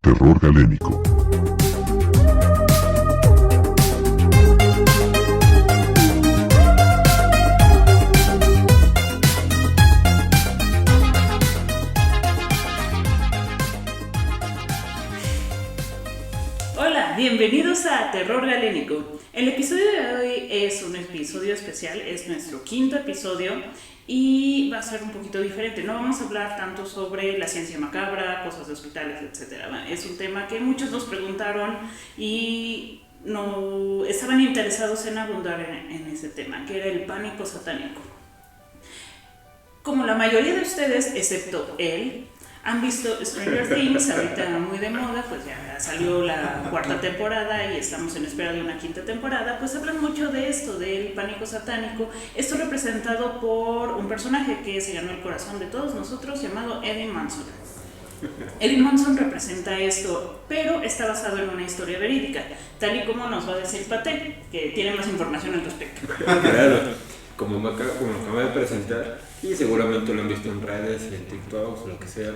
Terror galénico. Hola, bienvenidos a Terror Galénico. El episodio de hoy es un episodio especial, es nuestro quinto episodio y va a ser un poquito diferente. No vamos a hablar tanto sobre la ciencia macabra, cosas de hospitales, etc. Es un tema que muchos nos preguntaron y no estaban interesados en abundar en ese tema, que era el pánico satánico. Como la mayoría de ustedes, excepto él, han visto Stranger Things, ahorita muy de moda, pues ya salió la cuarta temporada y estamos en espera de una quinta temporada, pues hablan mucho de esto, del pánico satánico, esto representado por un personaje que se ganó el corazón de todos nosotros, llamado Eddie Munson. Eddie Munson representa esto, pero está basado en una historia verídica, tal y como nos va a decir Paté, que tiene más información al respecto. Claro, como me acabo de presentar, y seguramente lo han visto en redes y en TikTok o lo que sea,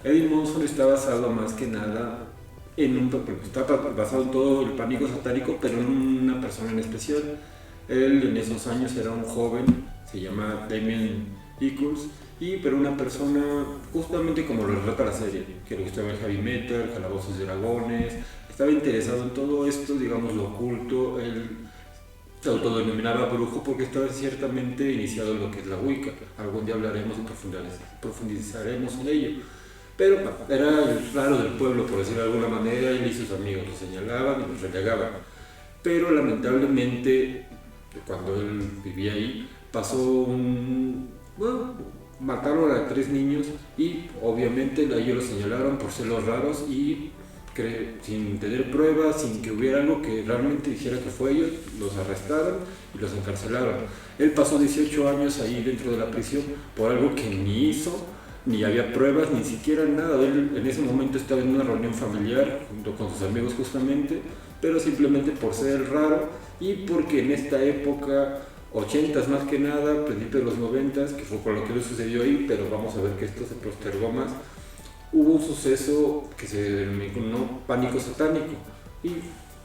Eddie Munson está basado más que nada porque está basado en todo el pánico satánico, pero en una persona en especial. Él en esos años era un joven, se llama Damien Eccles, pero una persona justamente como lo retrata la serie, que le gustaba el heavy metal, calabozos y dragones, estaba interesado en todo esto, digamos lo oculto. Él se autodenominaba brujo porque estaba ciertamente iniciado en lo que es la Wicca. Algún día hablaremos y profundizaremos en ello. Pero era el raro del pueblo, por decirlo de alguna manera. Él y sus amigos lo señalaban y lo relegaban. Pero lamentablemente, cuando él vivía ahí, mataron a 3 niños y obviamente a ellos lo señalaron por ser los raros y sin tener pruebas, sin que hubiera algo que realmente dijera que fue ellos, los arrestaron y los encarcelaron. Él pasó 18 años ahí dentro de la prisión por algo que ni hizo, ni había pruebas, ni siquiera nada. Él en ese momento estaba en una reunión familiar junto con sus amigos justamente, pero simplemente por ser raro y porque en esta época, 80s más que nada, principios de los 90s, que fue por lo que le sucedió ahí, pero vamos a ver que esto se postergó más. Hubo un suceso que se denominó pánico satánico y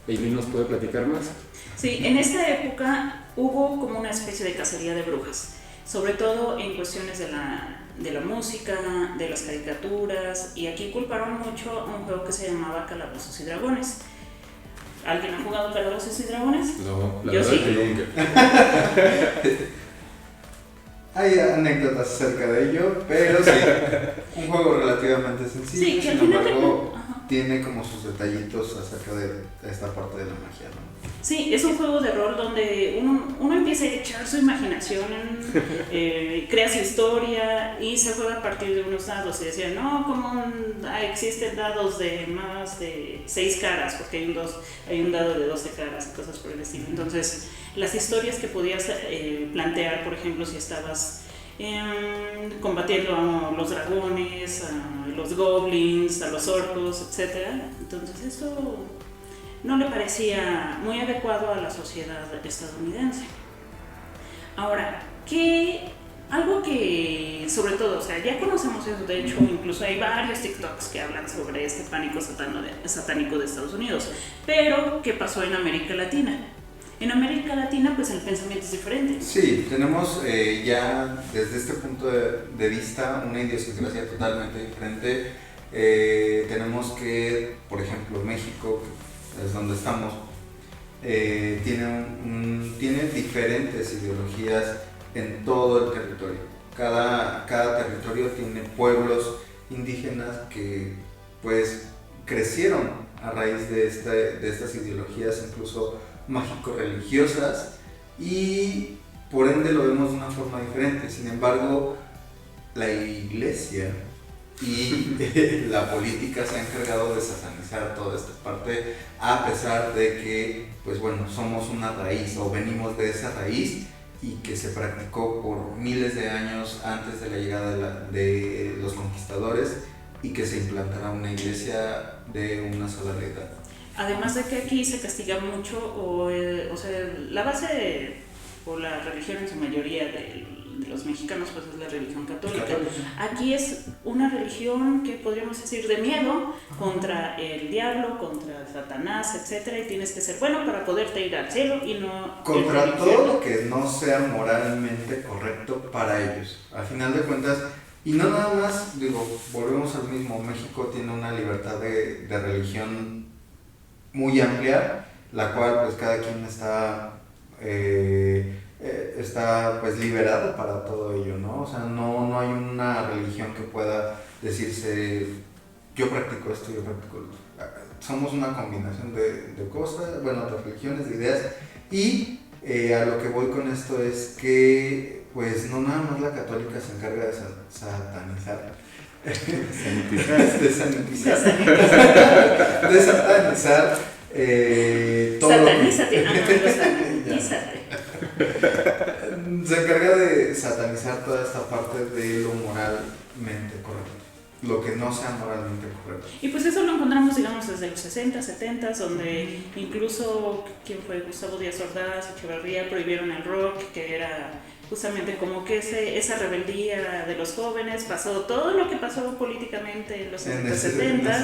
Eileen nos puede platicar más. Sí, en esta época hubo como una especie de cacería de brujas, sobre todo en cuestiones de la música, de las caricaturas, y aquí culparon mucho a un juego que se llamaba Calabozos y Dragones. ¿Alguien ha jugado Calabozos y Dragones? No, la Yo verdad sí. que nunca. Hay anécdotas acerca de ello, pero sí, un juego relativamente sencillo, Sí, que al sin final embargo tiene como sus detallitos acerca de esta parte de la magia, ¿no? Sí, es un juego de rol donde uno empieza a echar su imaginación, crea su historia y se juega a partir de unos dados. Y decían, no, como existen dados de más de 6 caras, porque hay un dado de 12 caras y cosas por el estilo. Entonces, las historias que podías plantear, por ejemplo, si estabas combatiendo a los dragones, a los goblins, a los orcos, etc. Entonces, eso no le parecía muy adecuado a la sociedad estadounidense. Ahora, algo que, sobre todo, o sea, ya conocemos eso, de hecho, incluso hay varios TikToks que hablan sobre este pánico satánico de Estados Unidos, pero ¿qué pasó en América Latina? En América Latina, pues el pensamiento es diferente. Sí, tenemos ya desde este punto de vista una idiosincrasia totalmente diferente. Tenemos que, por ejemplo, México, es donde estamos, tiene diferentes ideologías en todo el territorio. Cada territorio tiene pueblos indígenas que pues crecieron a raíz de estas ideologías, incluso mágico-religiosas, y por ende lo vemos de una forma diferente. Sin embargo, la iglesia y la política se ha encargado de satanizar toda esta parte, a pesar de que, pues bueno, somos una raíz o venimos de esa raíz y que se practicó por miles de años antes de la llegada de los conquistadores y que se implantara una iglesia de una sola deidad. Además de que aquí se castiga mucho, o sea, la base o la religión en su mayoría de los mexicanos, pues es la religión católica. Aquí es una religión que podríamos decir de miedo contra el diablo, contra Satanás, etcétera, y tienes que ser bueno para poderte ir al cielo y no contra todo lo que no sea moralmente correcto para ellos. Al final de cuentas, y no nada más, digo, volvemos al mismo, México tiene una libertad de religión muy amplia, la cual pues cada quien está pues liberado para todo ello, ¿no? O sea, no hay una religión que pueda decirse yo practico esto, yo practico lo otro. Somos una combinación de cosas, bueno, de religiones, de ideas, y a lo que voy con esto es que pues no nada más la católica se encarga de satanizar. De satanizar todo. Satanízate, satanízate. Se encarga de satanizar toda esta parte de lo moralmente correcto, lo que no sea moralmente correcto. Y pues eso lo encontramos, digamos, desde los 60, 70, donde incluso, ¿quién fue? Gustavo Díaz Ordaz, Echeverría, prohibieron el rock, que era justamente como que esa rebeldía de los jóvenes, pasó todo lo que pasó políticamente en los 60, 70,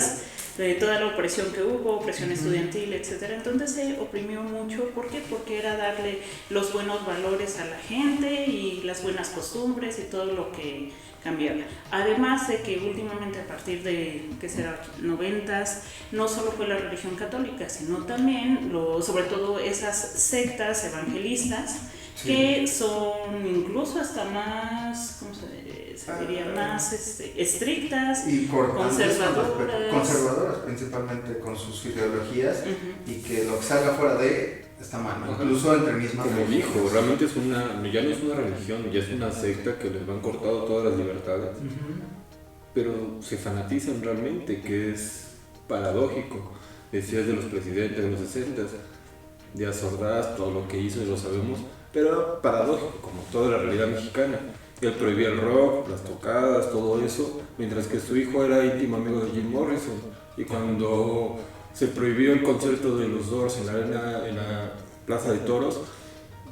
de toda la opresión que hubo, opresión estudiantil, etcétera. Entonces se oprimió mucho. ¿Por qué? Porque era darle los buenos valores a la gente y las buenas costumbres y todo lo que cambiaba. Además de que últimamente a partir de, ¿qué será?, 90s, no solo fue la religión católica, sino también, sobre todo esas sectas evangelistas, que son incluso hasta más, ¿cómo se diría? Más estrictas y conservadoras principalmente con sus ideologías, y que lo que salga fuera de está mal, incluso entre mismas. Como dijo, realmente ya no es una religión, ya es una secta que les han cortado todas las libertades, pero se fanatizan realmente, que es paradójico. Decías de los presidentes de los 60, Díaz Ordaz, todo lo que hizo y lo sabemos, pero paradójico, como toda la realidad mexicana. Él prohibía el rock, las tocadas, todo eso, mientras que su hijo era íntimo amigo de Jim Morrison. Y cuando se prohibió el concierto de los Doors en la Plaza de Toros,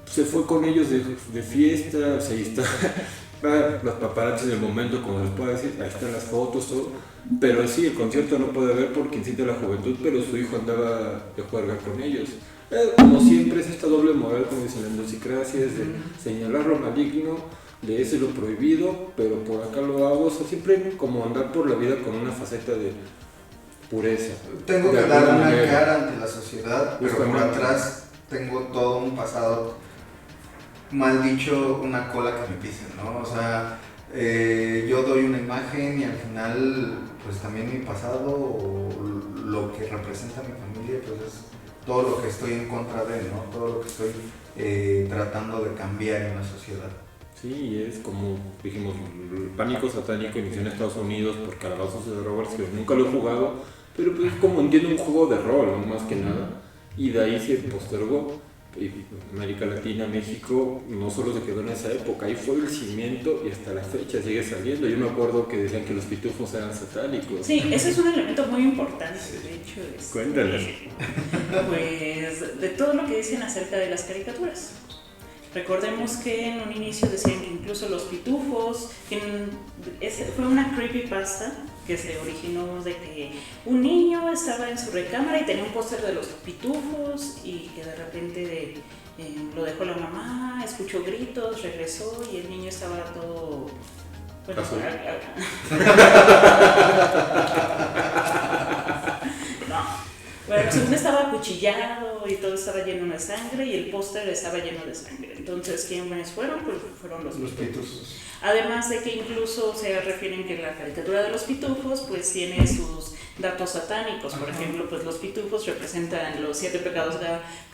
se fue con ellos de fiesta, o sea, ahí está los paparazzis del momento, como les puedo decir, ahí están las fotos, todo. Pero sí, el concierto no puede haber porque incita a la juventud, pero su hijo andaba de juerga con ellos. Como siempre es esta doble moral, como dicen las idiosincrasias, de señalar lo maligno, de ese lo prohibido, pero por acá lo hago. O sea, siempre como andar por la vida con una faceta de pureza. Tengo que dar una cara ante la sociedad, pero por atrás tengo todo un pasado, mal dicho, una cola que me pisen, ¿no? O sea, yo doy una imagen y al final, pues también mi pasado o lo que representa mi familia, pues es todo lo que estoy en contra de, ¿no? Todo lo que estoy tratando de cambiar en la sociedad. Sí, es como dijimos, el Pánico Satánico inició en Estados Unidos por Calabozos de Roberts, que nunca lo he jugado, pero pues como entiendo un juego de rol, ¿no? Más que nada, y de ahí se postergó. Y América Latina, México, no solo se quedó en esa época, ahí fue el cimiento y hasta la fecha sigue saliendo. Yo me acuerdo que decían que los pitufos eran satánicos. Sí, ese es un elemento muy importante, de hecho. Cuéntales. Pues de todo lo que dicen acerca de las caricaturas. Recordemos que en un inicio decían que incluso los pitufos, fue una creepypasta que se originó de que un niño estaba en su recámara y tenía un póster de los pitufos y que de repente lo dejó la mamá, escuchó gritos, regresó y el niño estaba todo... Bueno, Bueno, según estaba acuchillado y todo estaba lleno de sangre y el póster estaba lleno de sangre. Entonces, ¿quiénes fueron? Pues fueron los pitufos. Además de que incluso se refieren que la caricatura de los pitufos pues tiene sus datos satánicos. Por ejemplo, pues los pitufos representan los 7 pecados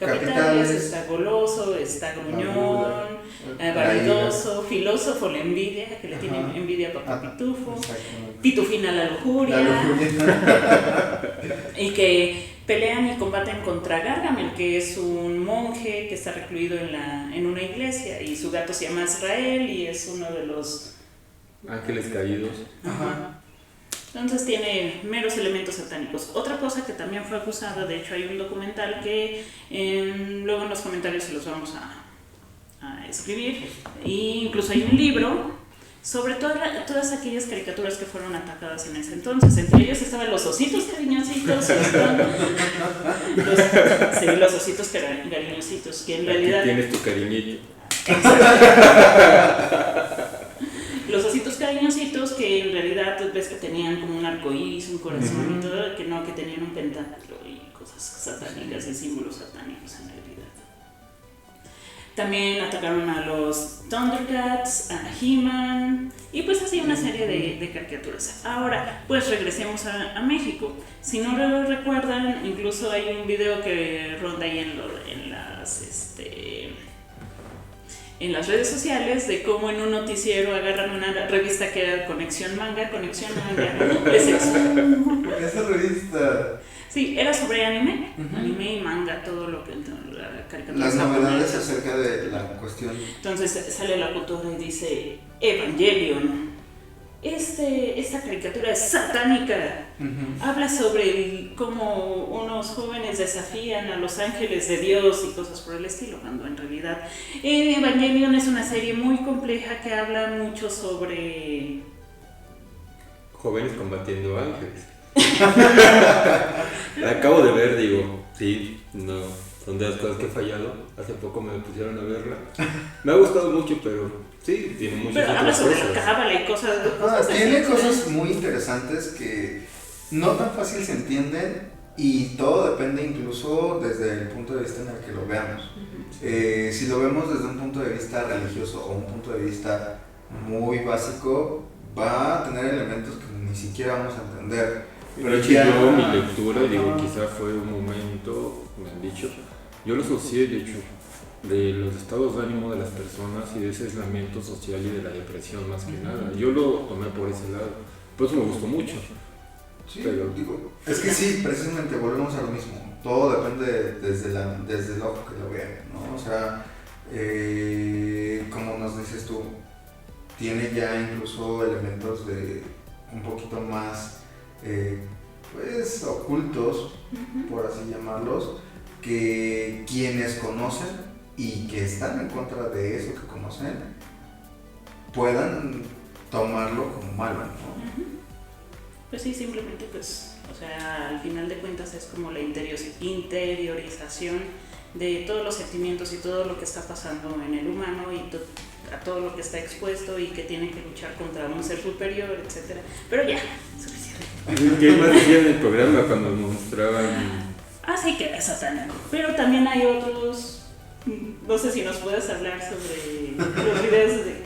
capitales. Está goloso, está gruñón, vanidoso, filósofo, la envidia, que le tiene envidia a papá pitufo, pitufina la lujuria. Y que pelean y combaten contra Gargamel, que es un monje que está recluido en una iglesia, y su gato se llama Israel y es uno de los ángeles caídos. Ajá. Entonces tiene meros elementos satánicos. Otra cosa que también fue acusada, de hecho hay un documental que luego en los comentarios se los vamos a escribir. E incluso hay un libro sobre todas aquellas caricaturas que fueron atacadas en ese entonces. Entre ellos estaban los ositos cariñositos, los ositos cariñositos, que en realidad... Aquí tienes tu cariñito. Los ositos cariñositos, que en realidad ves que tenían como un arco iris, un corazón y todo, que no, que tenían un pentáculo y cosas satánicas y símbolos satánicos en realidad. También atacaron a los Thundercats, a He-Man y pues así una serie de caricaturas. Ahora, pues regresemos a México. Si no lo recuerdan, incluso hay un video que ronda ahí en las redes sociales de cómo en un noticiero agarran una revista que era Conexión Manga, Esa revista. Sí, era sobre anime, anime y manga, todo lo que la caricatura. Las novedades acerca de la cuestión. Entonces sale la autora y dice, Evangelion, esta caricatura es satánica. Habla sobre cómo unos jóvenes desafían a los ángeles de Dios y cosas por el estilo, cuando en realidad Evangelion es una serie muy compleja que habla mucho sobre... Jóvenes combatiendo ángeles. La acabo de ver, digo, sí, no, son de las cosas que he fallado. Hace poco me pusieron a verla. Me ha gustado mucho, pero sí, tiene muchas pero otras habla cosas. sobre la cábala y cosas Tiene así, cosas muy interesantes que no tan fácil se entienden y todo depende incluso desde el punto de vista en el que lo veamos. Si lo vemos desde un punto de vista religioso o un punto de vista muy básico, va a tener elementos que ni siquiera vamos a entender. Pero yo mi lectura, digo, quizá fue un momento, me han dicho, yo lo asocié, de hecho, de los estados de ánimo de las personas y de ese aislamiento social y de la depresión más que nada. Yo lo tomé por ese lado, por eso me gustó mucho. Sí, pero digo, es que sí, precisamente volvemos a lo mismo. Todo depende desde el ojo que lo vean, ¿no? O sea, como nos dices tú, tiene ya incluso elementos de un poquito más pues ocultos, por así llamarlos, que quienes conocen y que están en contra de eso que conocen puedan tomarlo como malo, ¿no? Pues sí, simplemente pues, o sea, al final de cuentas es como la interiorización de todos los sentimientos y todo lo que está pasando en el humano y a todo lo que está expuesto y que tiene que luchar contra un ser superior, etc. Pero ya, suficiente. ¿Qué más decía en el programa cuando mostraban? Sí que es satánico, pero también hay otros, no sé si nos puedes hablar sobre los videos de...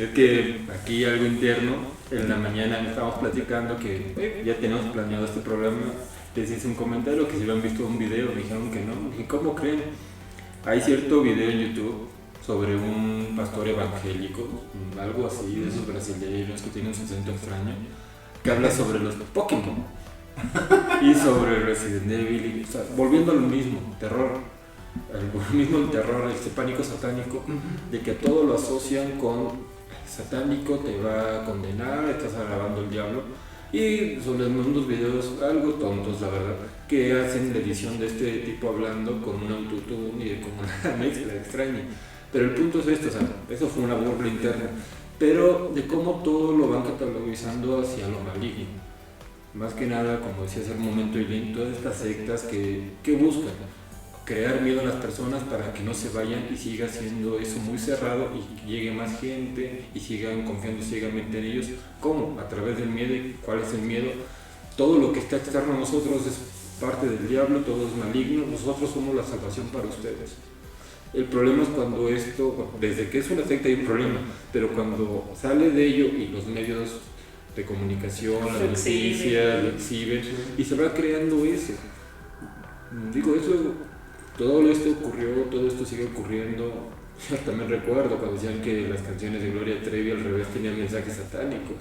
Es que aquí algo interno, en la mañana estábamos platicando que ya tenemos planeado este programa, les hice un comentario que si lo han visto un video, me dijeron que no, y ¿cómo creen? Hay cierto video en YouTube sobre un pastor evangélico, algo así, de esos brasileños que tienen su acento extraño, que habla sobre los Pokémon y sobre Resident Evil, o sea, volviendo a lo mismo, terror, el mismo terror, este pánico satánico, de que todo lo asocian con satánico, te va a condenar, estás alabando al diablo, y son unos videos algo tontos, la verdad, que hacen la edición de este tipo hablando con un autotune y con una mezcla extraña. Pero el punto es esto, o sea, eso fue una burla interna, pero de cómo todo lo van catalogizando hacia lo maligno. Más que nada, como decía hace un momento, Eileen, todas estas sectas que buscan crear miedo a las personas para que no se vayan y siga siendo eso muy cerrado y llegue más gente y sigan confiando ciegamente en ellos. ¿Cómo? A través del miedo. ¿Y cuál es el miedo? Todo lo que está externo a nosotros es parte del diablo, todo es maligno, nosotros somos la salvación para ustedes. El problema es cuando esto, bueno, desde que es una secta hay un problema, pero cuando sale de ello y los medios de comunicación, las noticias, lo exhiben y se va creando eso. Digo, eso, todo esto ocurrió, todo esto sigue ocurriendo. Yo también recuerdo cuando decían que las canciones de Gloria Trevi al revés tenían mensajes satánicos.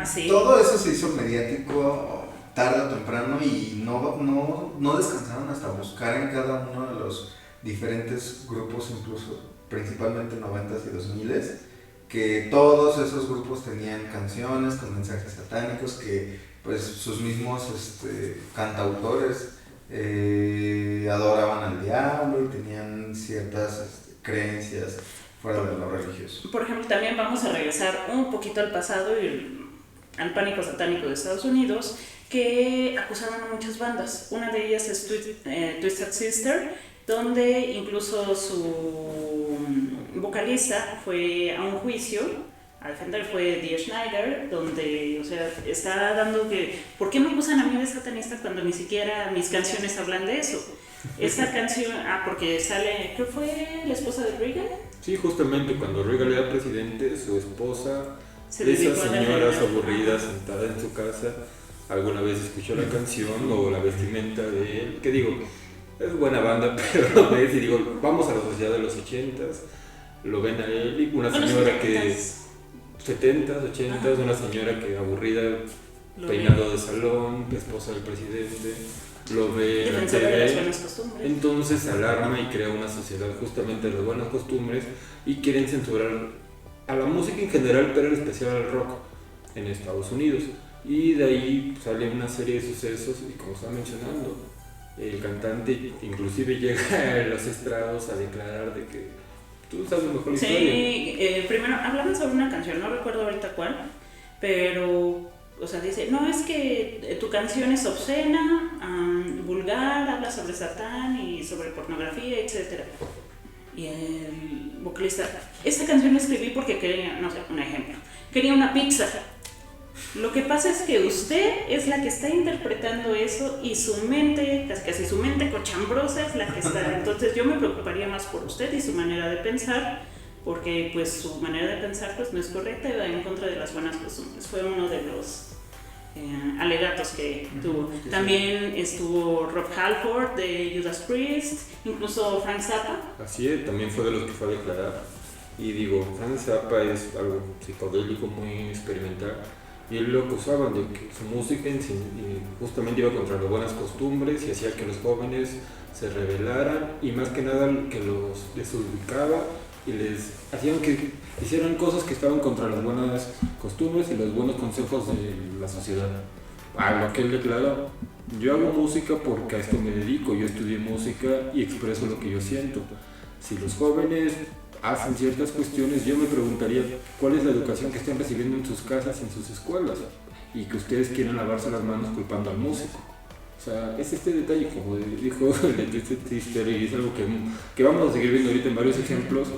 Sí. Todo eso se hizo mediático tarde o temprano y no descansaron hasta buscar en cada uno de los diferentes grupos, incluso principalmente 90s y 2000s, que todos esos grupos tenían canciones con mensajes satánicos que pues sus mismos cantautores adoraban al diablo y tenían ciertas creencias fuera de lo religioso. Por ejemplo, también vamos a regresar un poquito al pasado y al pánico satánico de Estados Unidos, que acusaron a muchas bandas. Una de ellas es Twisted Sister, donde incluso su vocalista fue a un juicio a defender, fue Dee Snider, donde, o sea, está dando que, ¿por qué me acusan a mí de satanista cuando ni siquiera mis canciones hablan de eso? Esta canción, porque sale, ¿qué fue la esposa de Reagan? Sí, justamente cuando Reagan era presidente, su esposa, Se esas dedicó a la señoras realidad. aburridas sentadas en su casa, alguna vez escuchó la canción o la vestimenta de él, que digo, es buena banda, pero lo ves y digo, vamos a la sociedad de los 80s, lo ven a él y una Bueno, señora que 70s, 80s, una señora que aburrida, peinado de salón, esposa del presidente, lo ve en la defensora de las TV, buenas costumbres. entonces alarma y crea una sociedad justamente de las buenas costumbres y quieren censurar a la música en general, pero en especial al rock en Estados Unidos. Y de ahí sale una serie de sucesos y como estaba mencionando, el cantante inclusive llega a los estrados a declarar de que tú sabes mejor la historia. Sí, primero hablaban sobre una canción, no recuerdo ahorita cuál, pero, o sea, dice, no, es que tu canción es obscena, vulgar, habla sobre Satán y sobre pornografía, etc. Y el vocalista, esa canción la escribí porque quería, no sé, un ejemplo, quería una pizza. Lo que pasa es que usted es la que está interpretando eso y su mente, casi su mente cochambrosa es la que está. Entonces yo me preocuparía más por usted y su manera de pensar, porque pues su manera de pensar pues no es correcta y va en contra de las buenas costumbres. Fue uno de los alegatos que tuvo. También estuvo Rob Halford de Judas Priest, incluso Frank Zappa. Así es, también fue de los que fue a declarar. Y digo, Frank Zappa es algo psicodélico, muy experimental. Y él lo acusaban de que su música justamente iba contra las buenas costumbres y hacía que los jóvenes se rebelaran y más que nada que los desubicaba y les hacían que hicieran cosas que estaban contra las buenas costumbres y los buenos consejos de la sociedad. A lo que él declaró, yo hago música porque a esto me dedico, yo estudié música y expreso lo que yo siento. Si los jóvenes hacen ciertas cuestiones, yo me preguntaría cuál es la educación que están recibiendo en sus casas y en sus escuelas y que ustedes quieren lavarse las manos culpando al músico. O sea, es este detalle, como dijo el de Twisted Sister, y es algo que vamos a seguir viendo ahorita en varios ejemplos,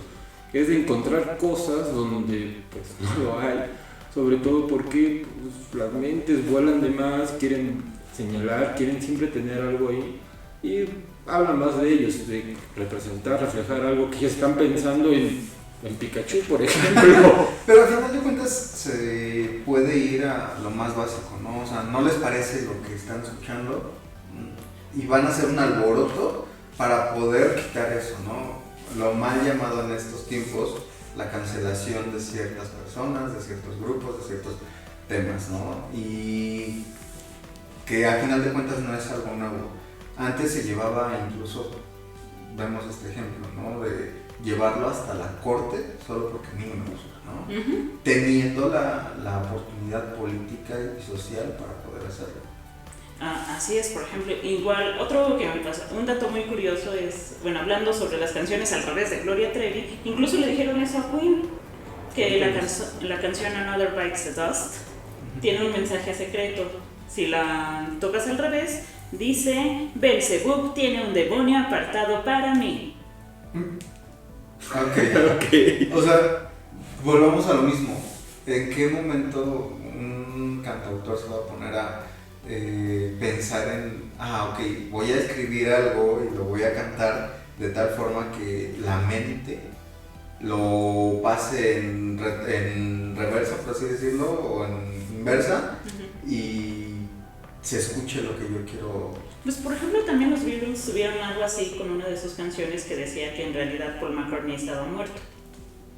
es de encontrar cosas donde pues, no lo hay, sobre todo porque pues, las mentes vuelan de más, quieren señalar, quieren siempre tener algo ahí y hablan más de ellos, de representar, reflejar algo que ya están pensando en Pikachu, por ejemplo. Pero al final de cuentas se puede ir a lo más básico, ¿no? O sea, no les parece lo que están escuchando y van a hacer un alboroto para poder quitar eso, ¿no? Lo mal llamado en estos tiempos, la cancelación de ciertas personas, de ciertos grupos, de ciertos temas, ¿no? Y que al final de cuentas no es algo nuevo. Antes se llevaba incluso, vemos este ejemplo, ¿no? De llevarlo hasta la corte solo porque a mí no me gusta, ¿no? Teniendo la oportunidad política y social para poder hacerlo. Así es, por ejemplo, igual, otro que me pasa, un dato muy curioso es, bueno, hablando sobre las canciones al revés de Gloria Trevi, incluso le dijeron eso a Queen, que la canción Another Bites the Dust tiene un mensaje secreto. Si la tocas al revés, dice, Beelzebub tiene un demonio apartado para mí. Okay. O sea, volvamos a lo mismo. ¿En qué momento un cantautor se va a poner a pensar en, ok, voy a escribir algo y lo voy a cantar de tal forma que la mente lo pase en reversa, por así decirlo, o en inversa, y se escuche lo que yo quiero? Pues por ejemplo también los Beatles tuvieron algo así con una de sus canciones que decía que en realidad Paul McCartney estaba muerto.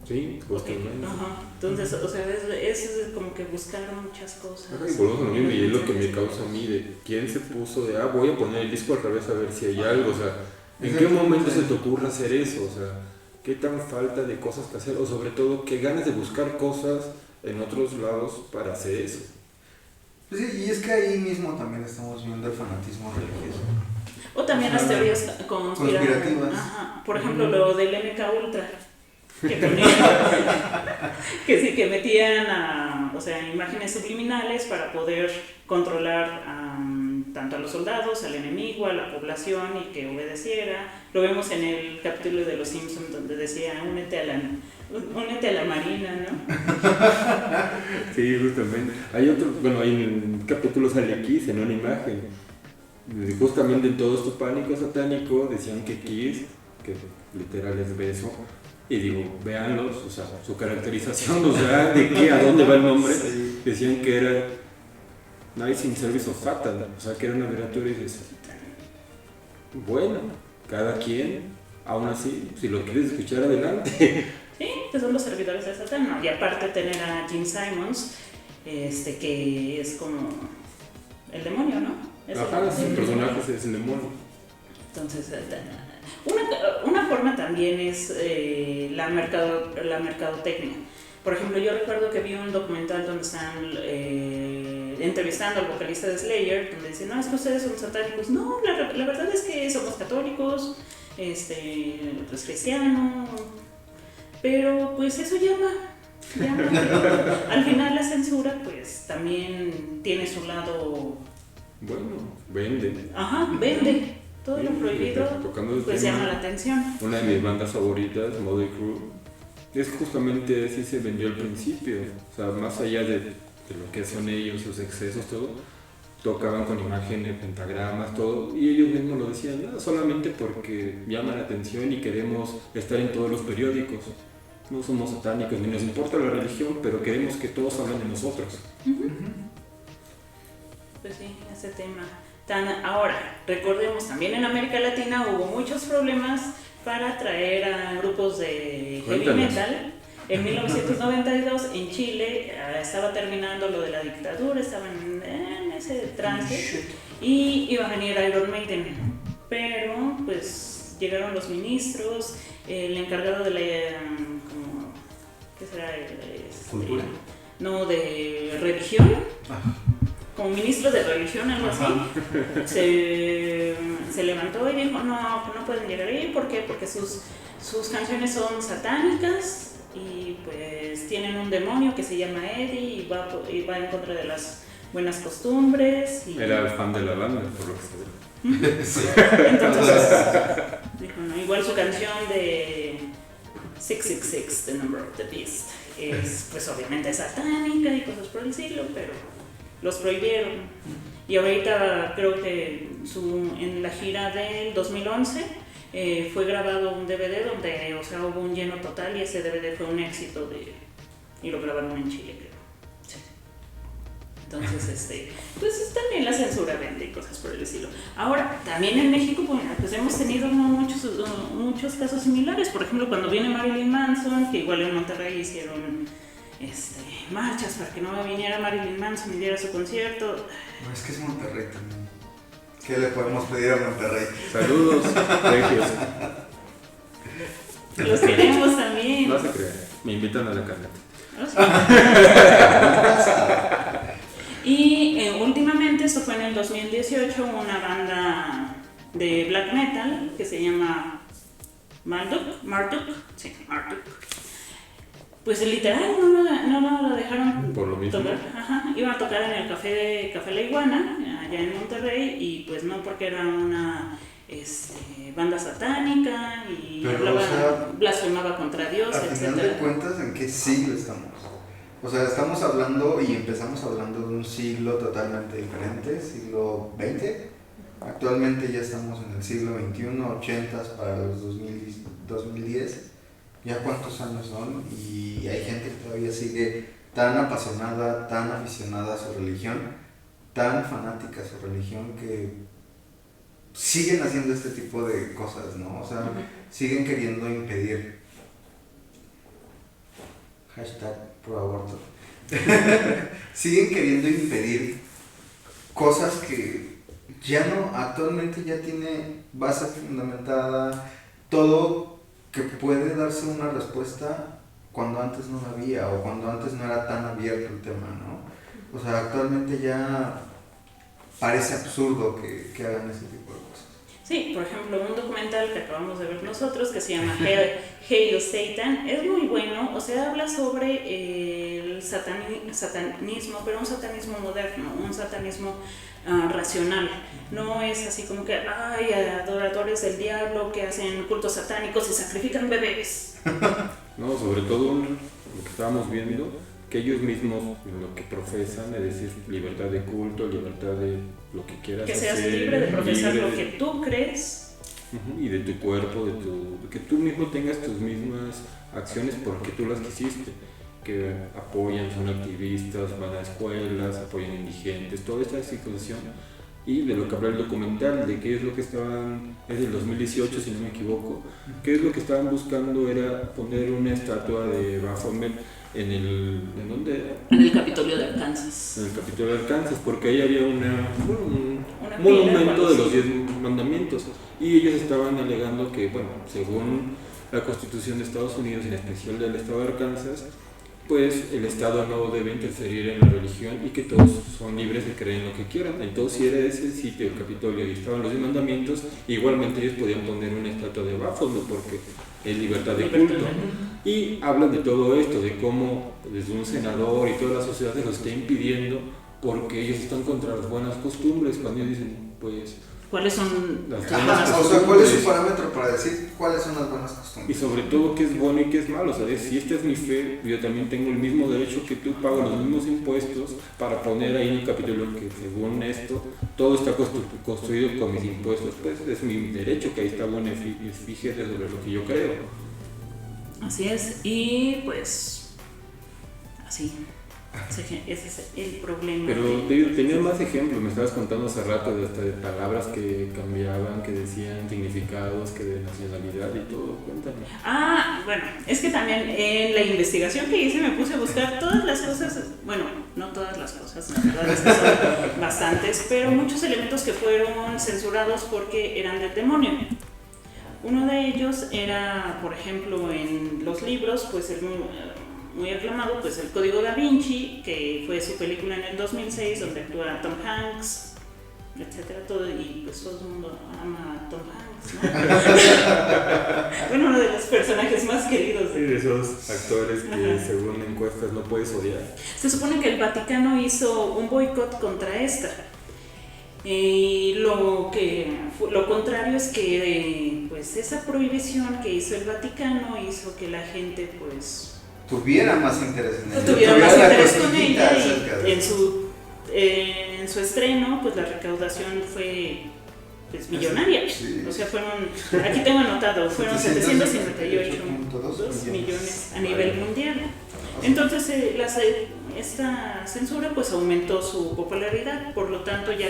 Sí, justamente. Ajá. Entonces, o sea, es como que buscaron muchas cosas. Y volvemos a lo mismo, y es lo que me causa a mí de quién se puso de, voy a poner el disco al revés a ver si hay algo, o sea, ¿en qué momento se te ocurre hacer eso? O sea, ¿qué tan falta de cosas que hacer? O sobre todo, ¿qué ganas de buscar cosas en otros lados para hacer eso? Pues sí, y es que ahí mismo también estamos viendo el fanatismo religioso. O también las teorías conspirativas. Ajá. Por ejemplo, lo del MK Ultra. Que ponían, que sí, que metían imágenes subliminales para poder controlar tanto a los soldados, al enemigo, a la población y que obedeciera. Lo vemos en el capítulo de Los Simpsons donde decía, únete a la marina, ¿no? Sí, justamente. Hay otro, bueno, hay un capítulo sale aquí, en una imagen. Justamente en todo este pánico satánico decían que Kiss, que literal es beso, y digo, véanlos, o sea, su caracterización, o sea, de qué, a dónde va el nombre, sí. Decían que era Nice in Service of Satan, o sea, que era una abreviatura y dices, bueno, cada quien, aún así, si lo quieres escuchar adelante. Sí, que son los servidores de Satán, ¿no? Y aparte tener a Gene Simons, que es como el demonio, ¿no? Ajá, sí, el personaje es el demonio. Entonces, una forma también es la mercadotecnia. Por ejemplo, yo recuerdo que vi un documental donde están entrevistando al vocalista de Slayer, donde dicen, no, es que ustedes son satánicos. No, la verdad es que somos católicos, pues cristiano, pero pues eso llama. Al final la censura pues también tiene su lado... Bueno, vende. Ajá, vende. Todo lo prohibido pues llama la atención. Una de mis bandas favoritas, Motley Crue, es justamente así se vendió al principio. O sea, más allá de lo que son ellos, sus excesos, todo, tocaban con imágenes, pentagramas, todo, y ellos mismos lo decían, no, solamente porque llama la atención y queremos estar en todos los periódicos. No somos satánicos, ni nos importa la religión, pero queremos que todos hablen de nosotros. Pues sí, ese tema. Ahora, recordemos, también en América Latina hubo muchos problemas para traer a grupos de heavy metal. En 1992 en Chile estaba terminando lo de la dictadura, estaban en ese trance y iba a venir Iron Maiden, pero pues llegaron los ministros, el encargado de la... ¿qué será? ¿Cultura? No, de religión. Como ministro de religión, algo así, se levantó y dijo, no pueden llegar ahí, ¿por qué? Porque sus canciones son satánicas y pues tienen un demonio que se llama Eddie y va en contra de las buenas costumbres. Era el fan de la banda, por lo que se ve. Sí. Entonces, dijo, no, igual su canción de 666, The Number of the Beast, es pues obviamente satánica y cosas por el estilo, pero los prohibieron. Y ahorita creo que en la gira del 2011 fue grabado un DVD donde, o sea, hubo un lleno total y ese DVD fue un éxito y lo grabaron en Chile, creo. Sí. Entonces, pues también la censura vende y cosas por el estilo. Ahora, también en México, bueno, pues hemos tenido muchos casos similares. Por ejemplo, cuando viene Marilyn Manson, que igual en Monterrey hicieron marchas para que no viniera Marilyn Manson y diera su concierto. No, es que es Monterrey también. ¿Qué le podemos pedir a Monterrey? Saludos, regios. Los queremos también. No se crean, me invitan a la carne. Y últimamente, esto fue en el 2018, una banda de black metal que se llama Marduk. Pues literal no lo dejaron por lo mismo. tocar. Ajá, iban a tocar en el Café La Iguana, allá en Monterrey, y pues no, porque era una banda satánica y blasfemaba contra Dios, etc. Al final de cuentas, ¿en qué siglo estamos? O sea, estamos hablando y empezamos hablando de un siglo totalmente diferente, siglo XX. Actualmente ya estamos en el siglo XXI, 80s para los 2010. Ya cuántos años son, y hay gente que todavía sigue tan apasionada, tan aficionada a su religión, tan fanática a su religión, que siguen haciendo este tipo de cosas, ¿no? O sea, siguen queriendo impedir #proaborto. Siguen queriendo impedir cosas que ya no, actualmente ya tiene base fundamentada, todo que puede darse una respuesta cuando antes no la había o cuando antes no era tan abierto el tema, ¿no? O sea, actualmente ya parece absurdo que hagan ese tipo de cosas. Sí, por ejemplo, un documental que acabamos de ver nosotros que se llama Hail Satan es muy bueno, o sea, habla sobre el satanismo, pero un satanismo moderno, un satanismo racional. No es así como que hay adoradores del diablo que hacen cultos satánicos y sacrifican bebés. No, sobre todo lo que estábamos viendo, que ellos mismos lo que profesan, es decir, libertad de culto, libertad de lo que quieras que seas hacer, libre de profesar libre lo que tú crees. Y de tu cuerpo, de que tú mismo tengas tus mismas acciones porque tú las quisiste, que apoyan, son activistas, van a escuelas, apoyan indigentes, toda esta situación. Y de lo que habla el documental, de qué es lo que estaban, es del 2018 si no me equivoco, qué es lo que estaban buscando era poner una estatua de Baphomet ¿en dónde era? En el Capitolio de Arkansas. En el Capitolio de Arkansas, porque ahí había un Una monumento de los 10 mandamientos y ellos estaban alegando que, bueno, según la Constitución de Estados Unidos, en especial del estado de Arkansas, pues el Estado no debe interferir en la religión y que todos son libres de creer en lo que quieran. Entonces, si era ese sitio, el Capitolio, y estaban los 10 mandamientos, igualmente ellos podían poner una estatua de Baphomet porque es libertad de culto. Y hablan de todo esto, de cómo desde un senador y toda la sociedad se lo está impidiendo porque ellos están contra las buenas costumbres. Cuando ellos dicen, pues, ¿cuáles son las las buenas O sea, ¿cuál es su parámetro para decir cuáles son las buenas y costumbres? sobre todo qué es bueno y qué es malo? O sea, si esta es mi fe, yo también tengo el mismo derecho que tú, pago los mismos impuestos para poner ahí en el capítulo que según esto todo está construido con mis impuestos. Pues es mi derecho que ahí está bueno y fíjese sobre lo que yo creo. Así es, y pues así, ese es el problema. Pero tenía más ejemplos, me estabas contando hace rato de hasta de palabras que cambiaban, que decían significados, que de nacionalidad y todo. Cuéntame. Bueno, es que también en la investigación que hice me puse a buscar todas las cosas, bueno, no todas las cosas, la verdad es que son bastantes, pero muchos elementos que fueron censurados porque eran del demonio. Uno de ellos era, por ejemplo, en los libros, pues el muy aclamado, pues El Código Da Vinci, que fue su película en el 2006, donde actúa Tom Hanks, etcétera, todo, y pues todo el mundo ama a Tom Hanks, ¿no? Bueno, uno de los personajes más queridos de esos actores que según encuestas no puedes odiar. Se supone que el Vaticano hizo un boicot contra esta. Y lo contrario es que pues esa prohibición que hizo el Vaticano hizo que la gente pues tuviera más interés en ella. Tuviera más interés con ella y en su estreno pues la recaudación fue pues millonaria. Sí. O sea, aquí tengo anotado, fueron 758.2 millones a nivel mundial. Entonces esta censura pues aumentó su popularidad, por lo tanto ya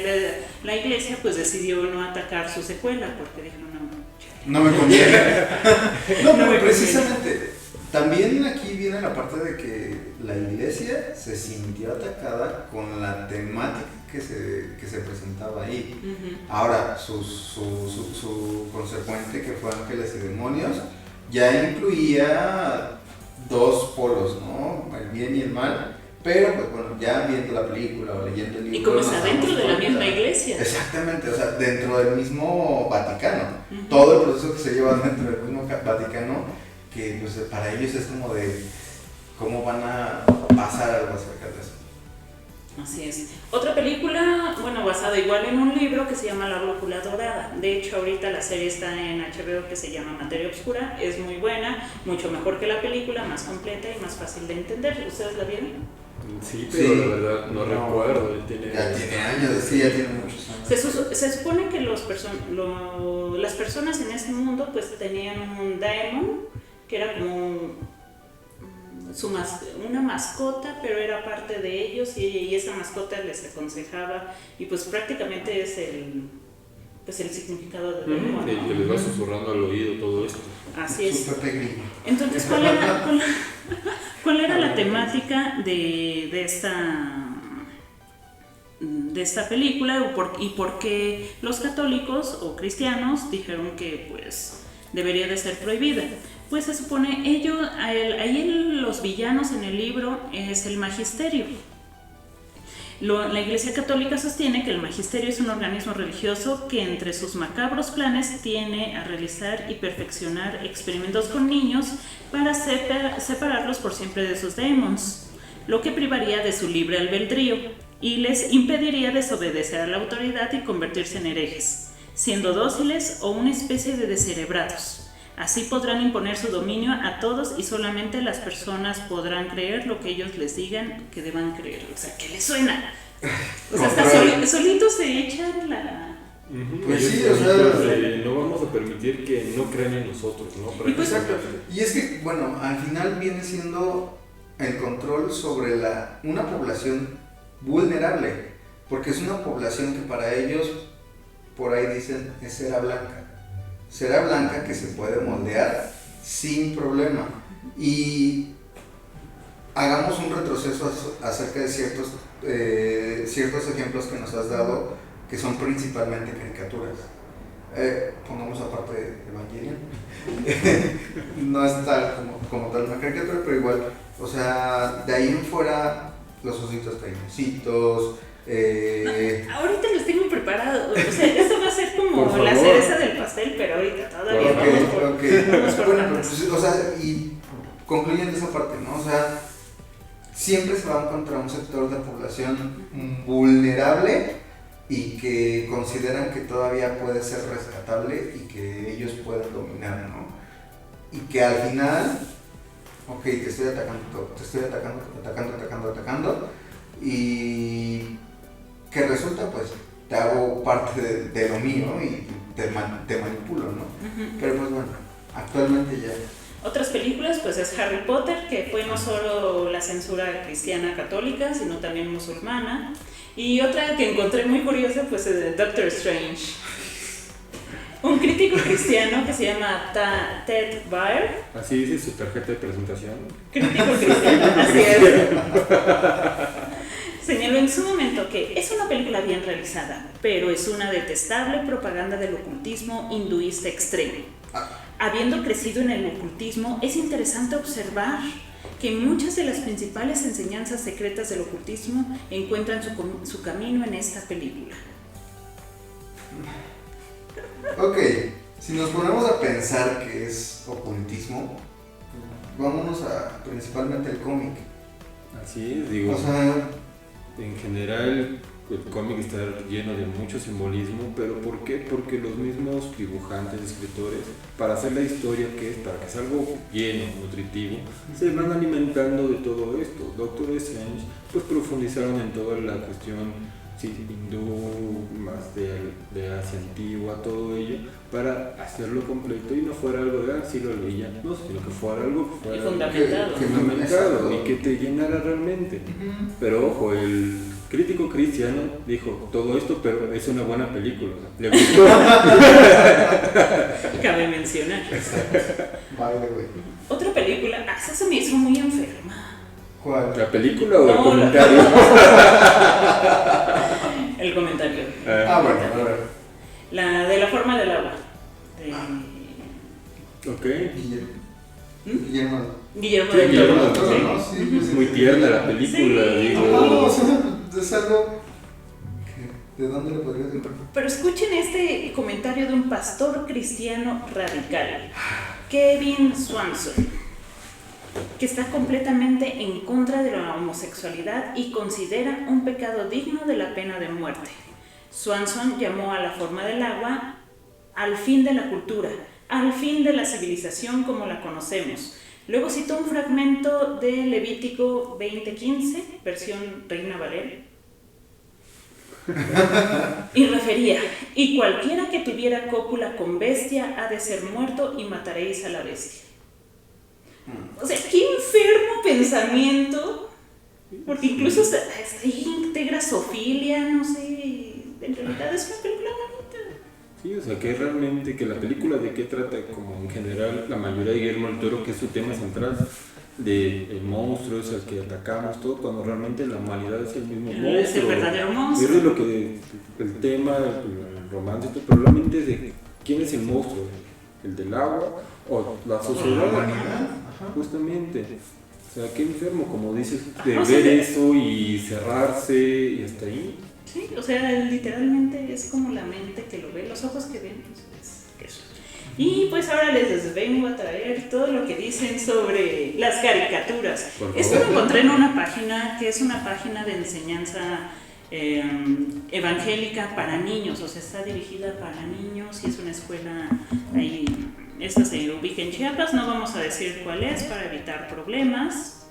la iglesia pues decidió no atacar su secuela porque dijeron no me conviene. No, pero precisamente también aquí viene la parte de que la iglesia se sintió atacada con la temática que se presentaba ahí. Ahora su consecuente, que fue Ángeles y Demonios, ya incluía dos polos, ¿no? El bien y el mal, pero pues bueno, ya viendo la película o leyendo el libro. Y como está dentro de la misma iglesia. Exactamente, o sea, dentro del mismo Vaticano. Todo el proceso que se lleva dentro del mismo Vaticano, que pues para ellos es como de cómo van a pasar algo acerca de eso. Así es. Otra película, bueno, basada igual en un libro que se llama La Brújula Dorada. De hecho, ahorita la serie está en HBO que se llama Materia Oscura. Es muy buena, mucho mejor que la película, más completa y más fácil de entender. ¿Ustedes la vieron? Sí, pero la verdad no recuerdo. Ya tiene años, sí, ya tiene muchos años. Se supone que las personas en ese mundo pues tenían un daemon, que era como una mascota, pero era parte de ellos y esa mascota les aconsejaba y pues prácticamente es el significado de daemon, ¿no? Que les va susurrando al oído todo esto. Así es. Entonces, ¿cuál era la temática de esta película y por qué los católicos o cristianos dijeron que pues debería de ser prohibida? Pues se supone ahí los villanos en el libro es el magisterio. La Iglesia Católica sostiene que el magisterio es un organismo religioso que entre sus macabros planes tiene a realizar y perfeccionar experimentos con niños para separarlos por siempre de sus demons, lo que privaría de su libre albedrío y les impediría desobedecer a la autoridad y convertirse en herejes, siendo dóciles o una especie de descerebrados. Así podrán imponer su dominio a todos y solamente las personas podrán creer lo que ellos les digan que deban creer. O sea, ¿qué les suena? O sea, hasta solitos se echan la... Pues sí, o sea, sea, no vamos a permitir que no crean en nosotros, ¿no? Exacto. Y es que, bueno, al final viene siendo el control sobre una población vulnerable, porque es una población que para ellos, por ahí dicen, es cera blanca que se puede moldear sin problema. Y hagamos un retroceso acerca de ciertos ejemplos que nos has dado, que son principalmente caricaturas. Pongamos aparte de Evangelion. No es tal como tal una caricatura, pero igual, o sea, de ahí en fuera, los ositos cariñositos. Ahorita los tengo preparados. O sea, esto va a ser como la cereza del pastel, pero ahorita todavía vamos por bueno, pues, o sea, y concluyendo esa parte, ¿no? O sea, siempre se va a encontrar un sector de población vulnerable y que consideran que todavía puede ser rescatable y que ellos pueden dominar, ¿no? Y que al final, ok, te estoy atacando, y que resulta, pues, te hago parte de lo mío y te manipulo, ¿no? Pero pues bueno, actualmente ya... Otras películas, pues es Harry Potter, que fue no solo la censura cristiana católica, sino también musulmana. Y otra que encontré muy curiosa, pues es Doctor Strange. Un crítico cristiano que se llama Ted Baer. Así dice su tarjeta de presentación. Crítico cristiano, así es. Señaló en su momento que es una película bien realizada, pero es una detestable propaganda del ocultismo hinduista extremo. Habiendo crecido en el ocultismo, es interesante observar que muchas de las principales enseñanzas secretas del ocultismo encuentran su camino en esta película. Ok, si nos ponemos a pensar que es ocultismo, vámonos a principalmente el cómic. Así es, digo. O sea, en general el cómic está lleno de mucho simbolismo, pero ¿por qué? Porque los mismos dibujantes, escritores, para hacer la historia para que sea algo lleno, nutritivo, se van alimentando de todo esto. Doctor Strange, pues profundizaron en toda la cuestión hindú, más de Asia antigua, todo ello, para hacerlo completo y no fuera algo de sí lo leía, no, sino que fuera algo que fuera fundamentado y que te llenara realmente. Pero ojo, el crítico cristiano dijo todo esto, pero es una buena película. ¿Le gustó? Cabe mencionar. vale, güey. Otra película, esa se me hizo muy enferma. ¿Cuál? ¿La película o el comentario? El comentario. Bueno, a ver. La de La forma del agua. Ok. Guillermo del Toro. ¿Sí? Sí, es muy tierna la película, sí. digo. O sea, es algo... ¿De dónde le podrías decir? Pero escuchen este comentario de un pastor cristiano radical, Kevin Swanson, que está completamente en contra de la homosexualidad y considera un pecado digno de la pena de muerte. Swanson llamó a La forma del agua al fin de la cultura, al fin de la civilización como la conocemos. Luego citó un fragmento de Levítico 20:15, versión Reina Valera, y refería: y cualquiera que tuviera cópula con bestia ha de ser muerto y mataréis a la bestia. O sea, qué enfermo pensamiento, porque incluso integra zoofilia, no sé, en realidad es una película bonita. Sí, o sea, que realmente, que la película de qué trata, como en general la mayoría de Guillermo del Toro, que es su tema central, de monstruos al que atacamos, todo, cuando realmente la humanidad es el mismo monstruo. Es el verdadero monstruo. Es lo que, el tema, el romance, pero realmente es de quién es el monstruo, el del agua o la sociedad. Justamente. O sea, qué enfermo, como dices, de O sea, ver eso y cerrarse y hasta ahí. Sí, o sea, literalmente es como la mente que lo ve, los ojos que ven, pues es eso. Y pues ahora les vengo a traer todo lo que dicen sobre las caricaturas. Esto lo encontré en una página que es una página de enseñanza evangélica para niños, o sea, está dirigida para niños y es una escuela ahí. Esta se ubica en Chiapas, no vamos a decir cuál es para evitar problemas,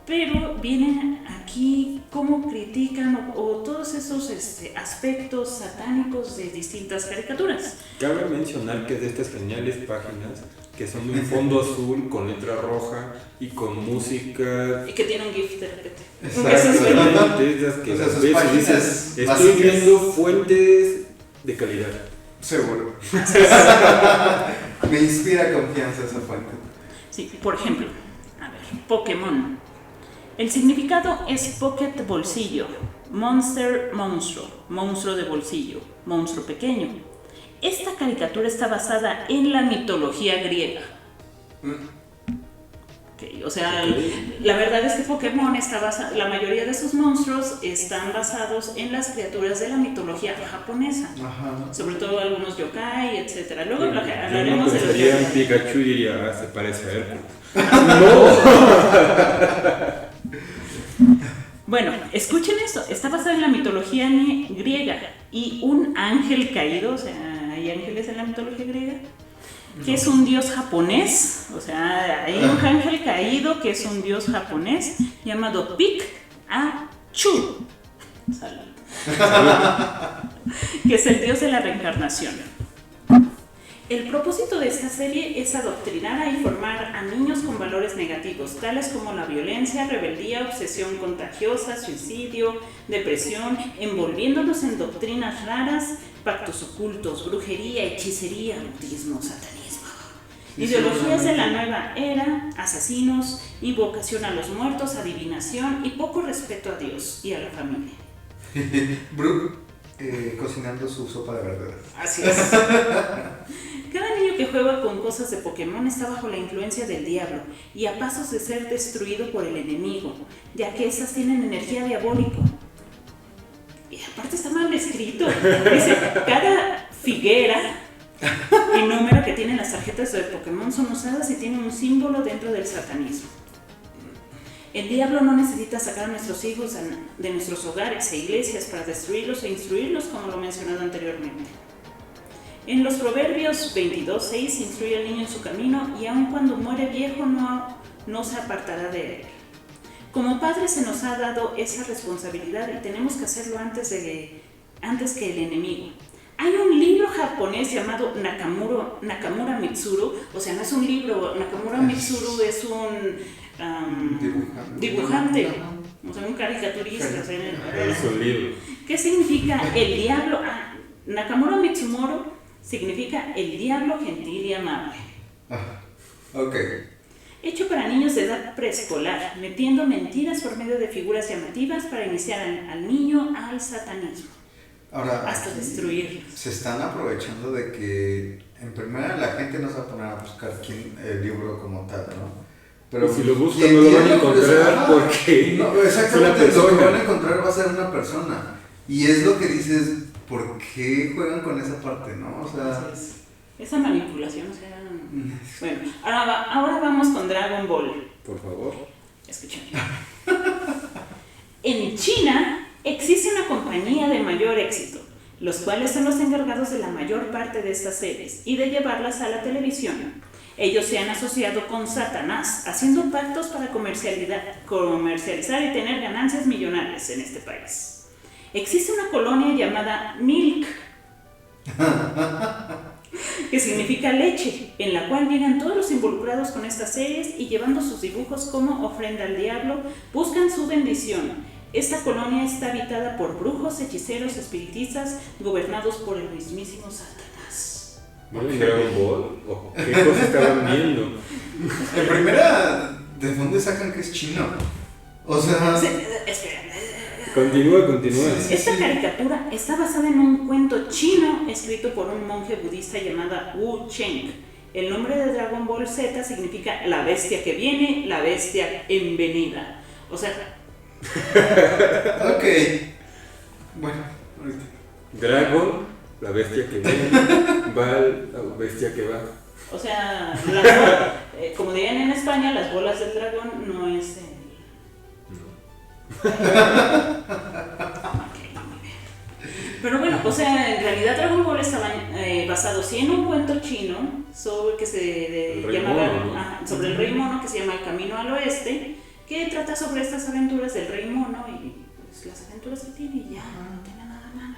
pero vienen aquí cómo critican o todos esos aspectos satánicos de distintas caricaturas. Cabe mencionar que es de estas geniales páginas que son de un fondo azul con letra roja y con música. Y que tiene un GIF de repente. Exactamente, esas que las ves y dices, estoy viendo fuentes de calidad. Seguro. Me inspira confianza esa fuente. Sí, por ejemplo, a ver, Pokémon. El significado es Pocket bolsillo, Monster monstruo, monstruo de bolsillo, monstruo pequeño. Esta caricatura está basada en la mitología griega. Okay, o sea, la verdad es que Pokémon está basado, la mayoría de sus monstruos están basados en las criaturas de la mitología japonesa. Ajá. Sobre todo algunos yokai, etc. Luego hablaremos de los yokai. Pikachu diría, se parece a Hércules. ¡No! Bueno, escuchen esto, está basado en la mitología griega y un ángel caído, o sea, hay ángeles en la mitología griega, que es un dios japonés, o sea, hay un ángel caído que es un dios japonés llamado Pik-a-chu, que es el dios de la reencarnación. El propósito de esta serie es adoctrinar e informar a niños con valores negativos, tales como la violencia, rebeldía, obsesión contagiosa, suicidio, depresión, envolviéndolos en doctrinas raras, pactos ocultos, brujería, hechicería, autismo, satanismo. Ideologías de la nueva era, asesinos, invocación a los muertos, adivinación y poco respeto a Dios y a la familia. Brooke cocinando su sopa de verduras. Así es. Cada niño que juega con cosas de Pokémon está bajo la influencia del diablo y a pasos de ser destruido por el enemigo, ya que esas tienen energía diabólica. Y aparte está mal escrito. Dice, cada figuera y número que tienen las tarjetas de Pokémon son usadas y tienen un símbolo dentro del satanismo. El diablo no necesita sacar a nuestros hijos de nuestros hogares e iglesias para destruirlos e instruirlos, como lo he mencionado anteriormente. En los Proverbios 22:6 instruye al niño en su camino y aun cuando muere viejo no se apartará de él. Como padres se nos ha dado esa responsabilidad y tenemos que hacerlo antes que el enemigo. Hay un libro japonés llamado Nakamura Mitsuru, o sea, no es un libro, Nakamura Mitsuru es un dibujante, o sea, un caricaturista. Es un libro. ¿Qué significa el diablo? Nakamura Mitsumoro significa el diablo gentil y amable. Ok. Hecho para niños de edad preescolar, metiendo mentiras por medio de figuras llamativas para iniciar al niño al satanismo. Ahora, hasta destruirlos. Se están aprovechando de que en primera la gente no se va a poner a buscar el libro como tal, ¿no? Pero y si lo buscan no lo van a encontrar porque no, exactamente, lo que van a encontrar va a ser una persona. Y es lo que dices, ¿por qué juegan con esa parte, no? O sea, esa manipulación, o sea... Bueno, ahora vamos con Dragon Ball. Por favor. Escuchen. En China existe una compañía de mayor éxito, los cuales son los encargados de la mayor parte de estas series y de llevarlas a la televisión. Ellos se han asociado con Satanás, haciendo pactos para comercializar y tener ganancias millonarias en este país. Existe una colonia llamada Milk, que significa leche, en la cual llegan todos los involucrados con estas series y llevando sus dibujos como ofrenda al diablo, buscan su bendición. Esta colonia está habitada por brujos, hechiceros, espiritistas, gobernados por el mismísimo Satanás. ¿Vieron Dragon Ball? ¿O qué cosa estaban viendo? En primera, ¿de dónde sacan que es chino? O sea... Espera. Continúa. Esta caricatura está basada en un cuento chino escrito por un monje budista llamado Wu Cheng, El nombre de Dragon Ball Z significa la bestia que viene, la bestia envenenada. O sea... Ok. Bueno, ahorita. Dragon, la bestia que viene. Val, la bestia que va. O sea, como dirían en España, las bolas del dragón no es el... Pero bueno, o sea, en realidad Dragon Ball estaba basado sí en un cuento chino sobre que se llamaba, sobre el Rey Mono, que se llama El Camino al Oeste, que trata sobre estas aventuras del Rey Mono y pues las aventuras que tiene y ya, no tiene nada malo.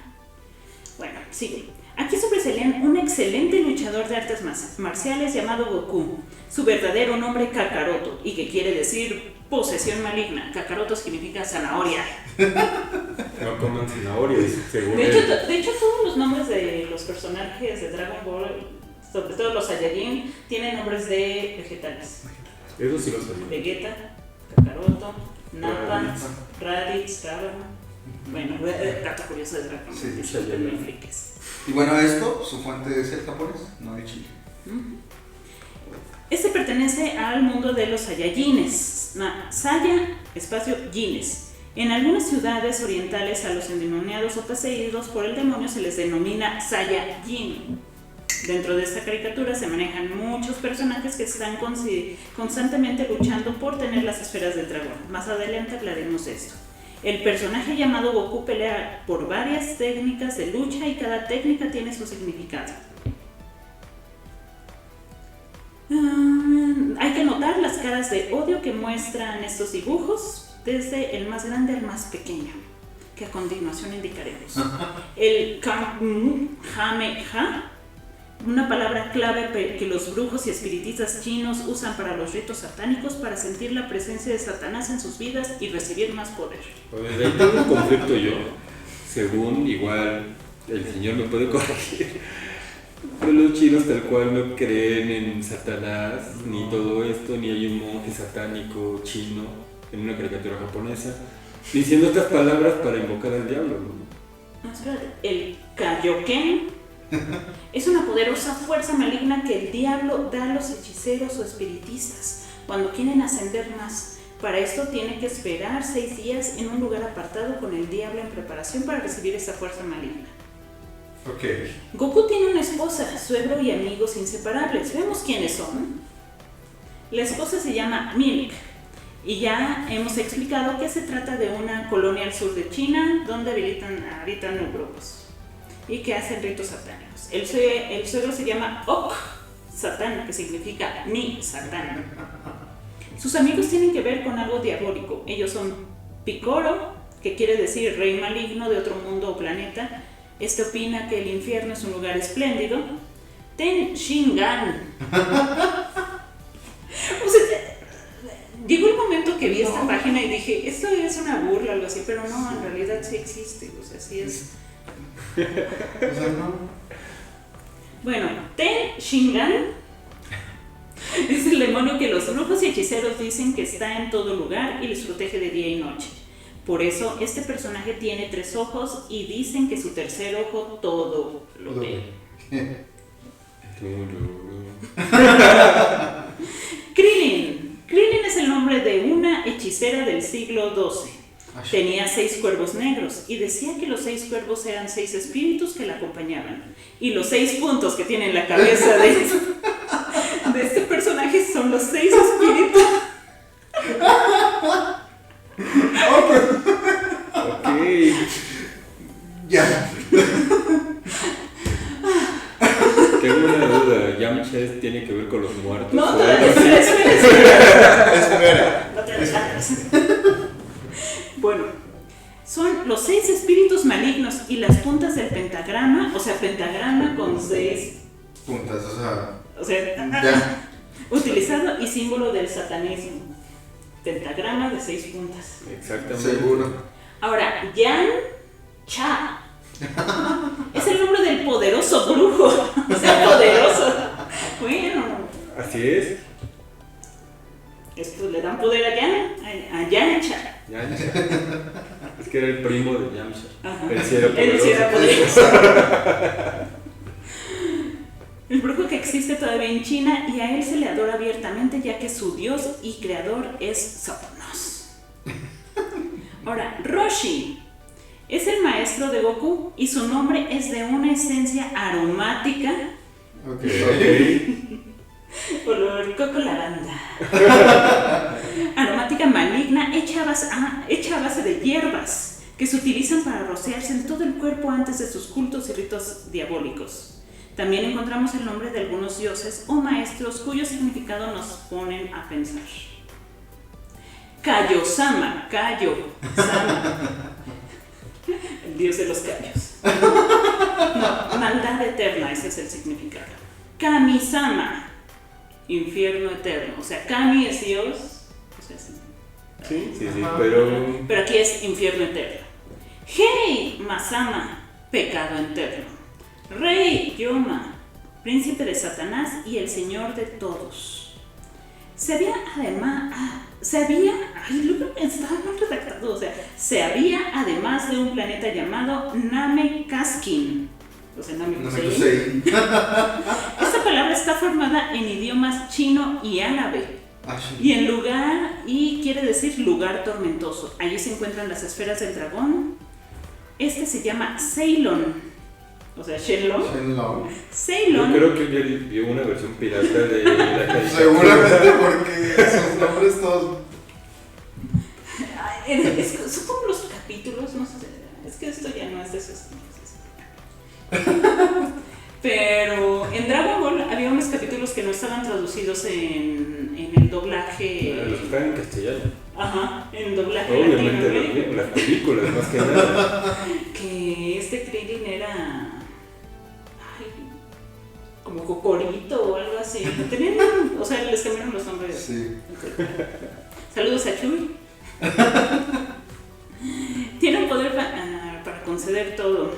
Bueno, sigue. Aquí sobresalen un excelente luchador de artes marciales llamado Goku, su verdadero nombre Kakaroto, y que quiere decir posesión maligna. Kakaroto significa zanahoria. No coman zanahorias, seguro. De hecho, todos los nombres de los personajes de Dragon Ball, sobre todo los Saiyajin, tienen nombres de vegetales. Eso sí lo sabía. Vegeta, Kakaroto, Nappa, Raditz, Rábano. Bueno, dato curioso de Dragon Ball. Sí, Saiyajin frikis. Y bueno, esto, su fuente es el japonés, no el chino. Este pertenece al mundo de los Saiyajines. Saya, espacio, Jines. En algunas ciudades orientales a los endemoniados o poseídos por el demonio se les denomina Saiyajin. Dentro de esta caricatura se manejan muchos personajes que están constantemente luchando por tener las esferas del dragón. Más adelante hablaremos de esto. El personaje llamado Goku pelea por varias técnicas de lucha y cada técnica tiene su significado. Hay que notar las caras de odio que muestran estos dibujos, desde el más grande al más pequeño, que a continuación indicaremos. El Kamehameha, una palabra clave que los brujos y espiritistas chinos usan para los ritos satánicos para sentir la presencia de Satanás en sus vidas y recibir más poder. Pues desde ahí tengo un conflicto yo, según igual el señor me puede corregir, pero los chinos tal cual no creen en Satanás, ni todo esto, ni hay un monje satánico chino en una caricatura japonesa diciendo estas palabras para invocar al diablo, ¿no? No, espérate. El Kaioken es una poderosa fuerza maligna que el diablo da a los hechiceros o espiritistas cuando quieren ascender más. Para esto tiene que esperar 6 días en un lugar apartado con el diablo en preparación para recibir esa fuerza maligna. Ok. Goku tiene una esposa, suegro y amigos inseparables. Vemos quiénes son. La esposa se llama Milk y ya hemos explicado que se trata de una colonia al sur de China donde habitan grupos y que hacen ritos satánicos. El suegro se llama Ok Satán, que significa ni Satán. Sus amigos tienen que ver con algo diabólico. Ellos son Picoro, que quiere decir rey maligno de otro mundo o planeta. Este opina que el infierno es un lugar espléndido. Ten Shingan. O sea, llegó el momento que vi esta página y dije, esto es una burla o algo así, pero no, en realidad sí existe. O sea, sí es... O sea, no. Bueno, Ten Shingan es el demonio que los brujos y hechiceros dicen que está en todo lugar y les protege de día y noche. Por eso este personaje tiene 3 ojos y dicen que su tercer ojo todo lo ve. Krillin es el nombre de una hechicera del siglo XII. Tenía 6 cuervos negros y decía que los 6 cuervos eran 6 espíritus que la acompañaban. Y los 6 puntos que tiene en la cabeza de este personaje son los 6 espíritus. Ok. Ya. Tengo una duda, ¿Yamcha tiene que ver con los muertos? No, ¿O todavía algo así? Espera. No te adelantes. Bueno, son los 6 espíritus malignos y las puntas del pentagrama, o sea, pentagrama con 6 puntas, o sea, ya. utilizado y símbolo del satanismo. Pentagrama de 6 puntas. Exactamente. Seguro. Ahora, Yan Cha es el nombre del poderoso brujo. O sea, poderoso. Bueno, Así es. esto le dan poder a Yamcha. Yamcha. Es que era el primo de Yamcha. Ajá. Él sí era Él sí era poderoso. poderoso. El brujo que existe todavía en China y a él se le adora abiertamente ya que su dios y creador es Sonos. Ahora, Roshi es el maestro de Goku y su nombre es de una esencia aromática. Ok. Olor coco lavanda. Aromática maligna hecha a base de hierbas que se utilizan para rociarse en todo el cuerpo antes de sus cultos y ritos diabólicos. También encontramos el nombre de algunos dioses o maestros cuyo significado nos ponen a pensar. Kayo-sama, el dios de los callos. No, maldad eterna, ese es el significado. Kami-sama, infierno eterno. O sea, Kami es Dios. O sea, Sí, pero aquí es infierno eterno. Hei Masama, pecado eterno. Rey Yoma, príncipe de Satanás y el señor de todos. Estaba mal redactado, o sea, se había además de un planeta llamado Namekaskin. O sea, Namekusein. Esta palabra está formada en idiomas chino y árabe. Y quiere decir lugar tormentoso. Allí se encuentran las esferas del dragón. Este se llama Ceylon. O sea, Shenlong. Ceylon. yo creo que él vio una versión pirata de la caricatura. Seguramente porque sus nombres todos. Son como los capítulos, no sé. Es que esto ya no es de esos. Pero en Dragon Ball había unos capítulos que no estaban traducidos en el doblaje. Los que estaban en castellano. Ajá, en doblaje Obviamente las películas, más que nada. Que este Krillin era como Cocorito o algo así. O sea, les cambiaron los nombres. Sí. Saludos a Chuy. Tiene un poder para conceder todo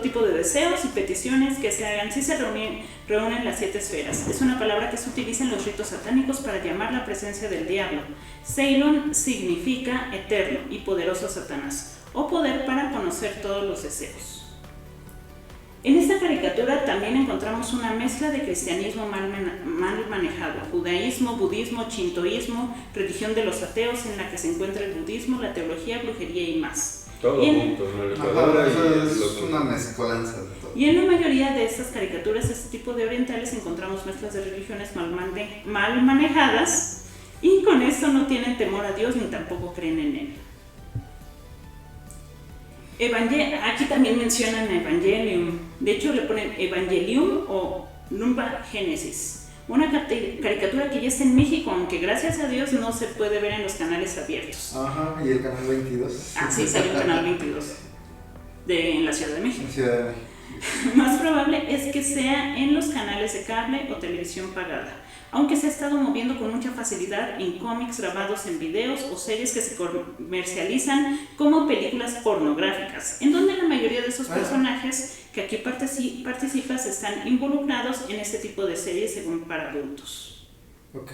tipo de deseos y peticiones que se hagan si se reúnen las 7 esferas. Es una palabra que se utiliza en los ritos satánicos para llamar la presencia del diablo. Ceylon significa eterno y poderoso Satanás, o poder para conocer todos los deseos. En esta caricatura también encontramos una mezcla de cristianismo mal manejado, judaísmo, budismo, shintoísmo, religión de los ateos en la que se encuentra el budismo, la teología, brujería y más. Todo junto, una licuadora es una mezcolanza de todo. Y en la mayoría de estas caricaturas, este tipo de orientales, encontramos mezclas de religiones mal manejadas y con esto no tienen temor a Dios ni tampoco creen en él. Aquí también mencionan Evangelium, de hecho le ponen Evangelium o Numba Genesis, una caricatura que ya está en México, aunque gracias a Dios no se puede ver en los canales abiertos. Ajá, y el canal 22. Sí, salió el canal 22 en la Ciudad de México. Ciudad de México. Más probable es que sea en los canales de cable o televisión pagada, aunque se ha estado moviendo con mucha facilidad en cómics grabados en videos o series que se comercializan como películas pornográficas, en donde la mayoría de esos personajes que aquí participan están involucrados en este tipo de series según para adultos. Ok.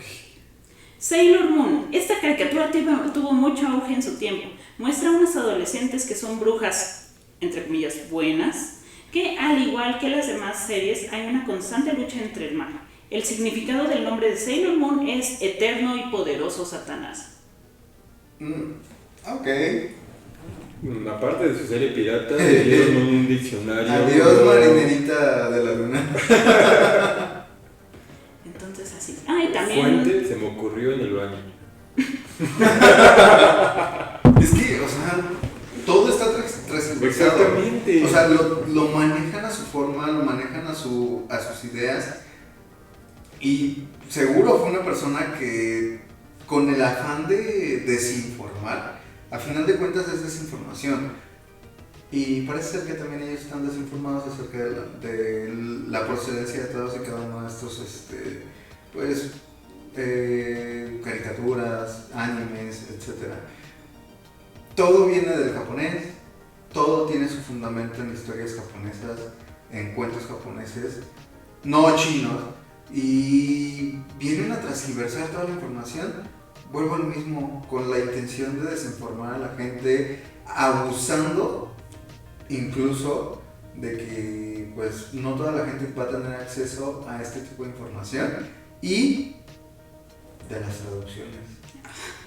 Sailor Moon. Esta caricatura tuvo mucho auge en su tiempo. Muestra a unas adolescentes que son brujas, entre comillas, buenas, que al igual que las demás series hay una constante lucha entre el mal. El significado del nombre de Sailor Moon es eterno y poderoso Satanás. Ok. Aparte de su serie pirata, le dieron un diccionario. Adiós, marinerita de la luna. Entonces así. Y también... Fuente se me ocurrió en el baño. Es que, o sea, todo está transversado. Exactamente. O sea, lo manejan a su forma, lo manejan a sus ideas. Y seguro fue una persona que, con el afán de desinformar, a final de cuentas es desinformación. Y parece ser que también ellos están desinformados acerca de la procedencia de todos y cada uno de estos, caricaturas, animes, etc. Todo viene del japonés, todo tiene su fundamento en historias japonesas, en cuentos japoneses, no chinos. Y vienen a transgiversar toda la información. Vuelvo al mismo, con la intención de desinformar a la gente, abusando incluso de que pues no toda la gente va a tener acceso a este tipo de información y de las traducciones.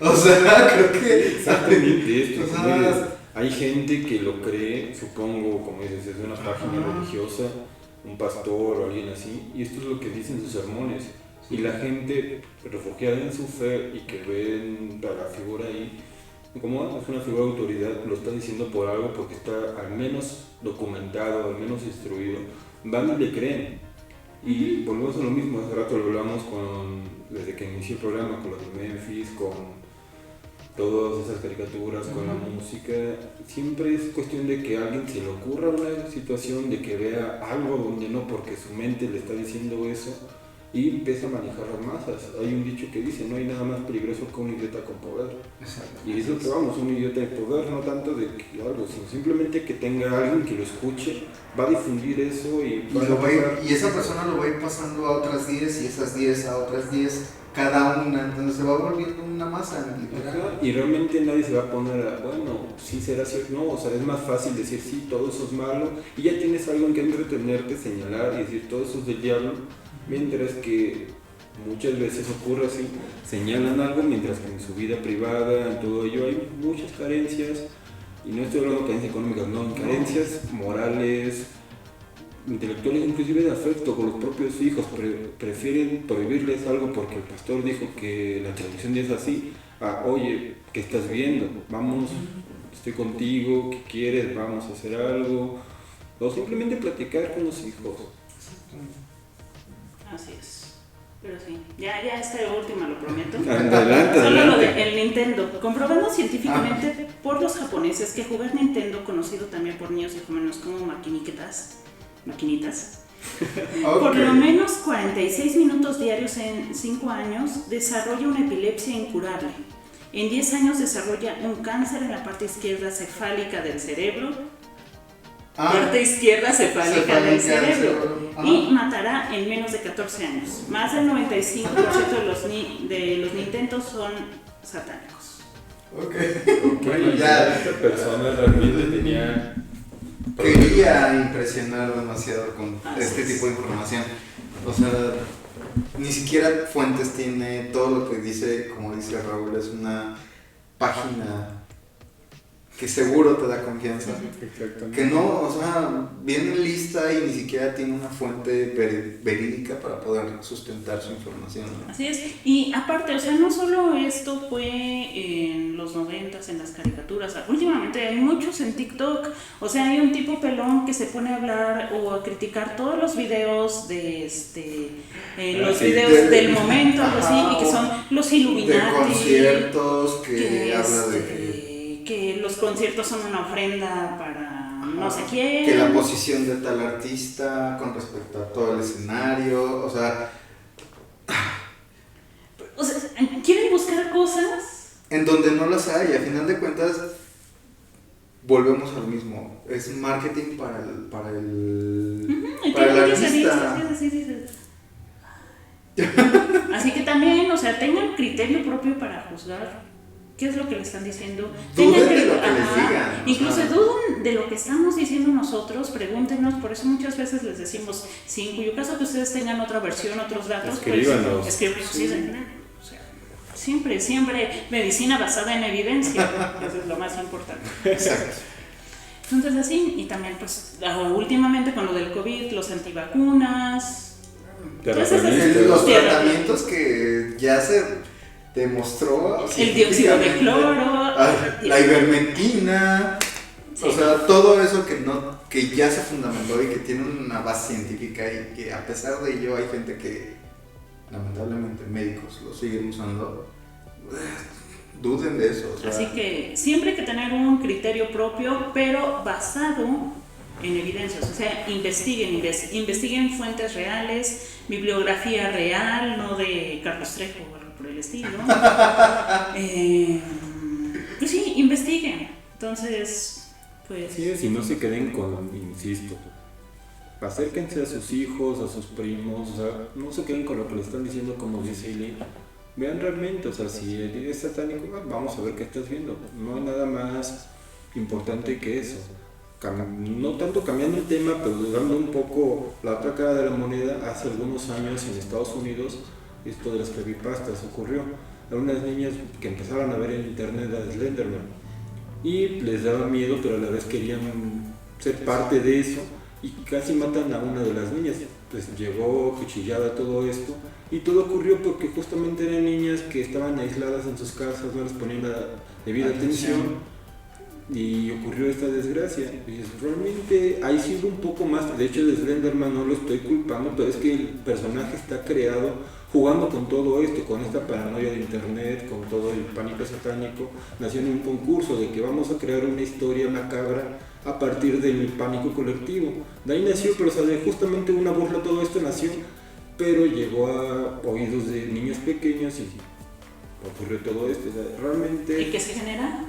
O sea, creo que exactamente esto. o sea, Como dices, hay gente que lo cree, supongo, como dices, es una página religiosa, un pastor o alguien así, y esto es lo que dicen sus sermones. Y la gente refugiada en su fe y que ven a la figura ahí, como es una figura de autoridad, lo está diciendo por algo, porque está al menos documentado, al menos instruido, van y le creen. Y volvemos a lo mismo, hace rato lo hablamos desde que inicié el programa, con los de Memphis, con todas esas caricaturas, con la música. Siempre es cuestión de que a alguien se le ocurra una situación, de que vea algo donde no, porque su mente le está diciendo eso, y empieza a manejar las masas. Hay un dicho que dice, no hay nada más peligroso que un idiota con poder. Y es lo que vamos, un idiota de poder, no tanto de que algo, sino simplemente que tenga alguien que lo escuche, va a difundir eso y y esa persona lo va a ir pasando a otras 10 y esas 10 a otras 10, cada una, entonces se va volviendo una masa, literal. Y realmente nadie se va a poner a, bueno, sí será cierto, no, o sea, es más fácil decir sí, todo eso es malo, y ya tienes algo en que entretenerte, señalar y decir todo eso es del diablo, mientras que muchas veces ocurre así, señalan algo, mientras que en su vida privada, en todo ello, hay muchas carencias, y no estoy hablando de carencias económicas, no, carencias morales, intelectuales, inclusive de afecto con los propios hijos. Prefieren prohibirles algo porque el pastor dijo que la tradición es así, a, oye, ¿qué estás viendo? Vamos, estoy contigo, ¿qué quieres? Vamos a hacer algo, o simplemente platicar con los hijos. Así es. Pero sí, ya esta última lo prometo. Adelante, Solo lo adelante. del Nintendo. Comprobando científicamente por los japoneses que jugar Nintendo, conocido también por niños y jóvenes como maquinitas, por lo menos 46 minutos diarios en 5 años desarrolla una epilepsia incurable. En 10 años desarrolla un cáncer en la parte izquierda cefálica del cerebro. Parte izquierda cefálica del cerebro. Y matará en menos de 14 años. Más del 95% de los Nintendo son satánicos. Okay, ya esta persona realmente tenía... Quería impresionar demasiado con este tipo de información. O sea, ni siquiera fuentes tiene, todo lo que dice, como dice Raúl, es una página que seguro te da confianza. Que no, o sea, viene lista y ni siquiera tiene una fuente verídica para poder sustentar su información, ¿no? Así es. Y aparte, o sea, no solo esto fue en los 90s, en las caricaturas. Últimamente hay muchos en TikTok. O sea, hay un tipo pelón que se pone a hablar o a criticar todos los videos de los videos del momento, algo así, y que son los Illuminati. De conciertos que habla de que los conciertos son una ofrenda para no sé quién. Que la posición de tal artista con respecto a todo el escenario, o sea, quieren buscar cosas en donde no las hay. A final de cuentas, volvemos al mismo. Es marketing para el artista. Así que también, o sea, tengan criterio propio para juzgar qué es lo que le están diciendo. Duden de lo que les digan. Incluso duden de lo que estamos diciendo nosotros, pregúntenos. Por eso muchas veces les decimos, si en cuyo caso que ustedes tengan otra versión, otros datos, escríbanos. Pues escríbanos. Sí, siempre medicina basada en evidencia. Eso es lo más importante. Exacto. Entonces así, y también pues últimamente con lo del COVID, los antivacunas, los tratamientos que ya se demostró, el dióxido de cloro, la ivermectina, sí. O sea, todo eso que ya se fundamentó y que tiene una base científica, y que a pesar de ello hay gente que lamentablemente médicos lo siguen usando. Duden de eso, o sea. Así que siempre hay que tener un criterio propio, pero basado en evidencias. O sea, investiguen fuentes reales, bibliografía real, no de Carlos Trejo o algo por el estilo. Pues sí, investiguen. Entonces, pues... Sí, si no se queden con, insisto, acérquense a sus hijos, a sus primos, o sea, no se queden con lo que le están diciendo, como dice Eileen. Vean realmente, o sea, si es satánico, vamos a ver qué estás viendo. No hay nada más importante que eso. no tanto cambiando el tema, pero dando un poco la otra cara de la moneda, hace algunos años en Estados Unidos esto de las creepypastas ocurrió. Eran unas niñas que empezaron a ver en internet a Slenderman y les daba miedo, pero a la vez querían ser parte de eso y casi matan a una de las niñas. Pues llegó cuchillada todo esto y todo ocurrió porque justamente eran niñas que estaban aisladas en sus casas, no les ponían la debida atención. Y ocurrió esta desgracia. Y realmente ahí sí hubo un poco más. De hecho, de Slenderman no lo estoy culpando, pero es que el personaje está creado jugando con todo esto, con esta paranoia de internet, con todo el pánico satánico. Nació en un concurso de que vamos a crear una historia macabra a partir del pánico colectivo. De ahí nació, pero justamente una burla, todo esto nació, pero llegó a oídos de niños pequeños y ocurrió todo esto. O sea, realmente. ¿Y qué se genera?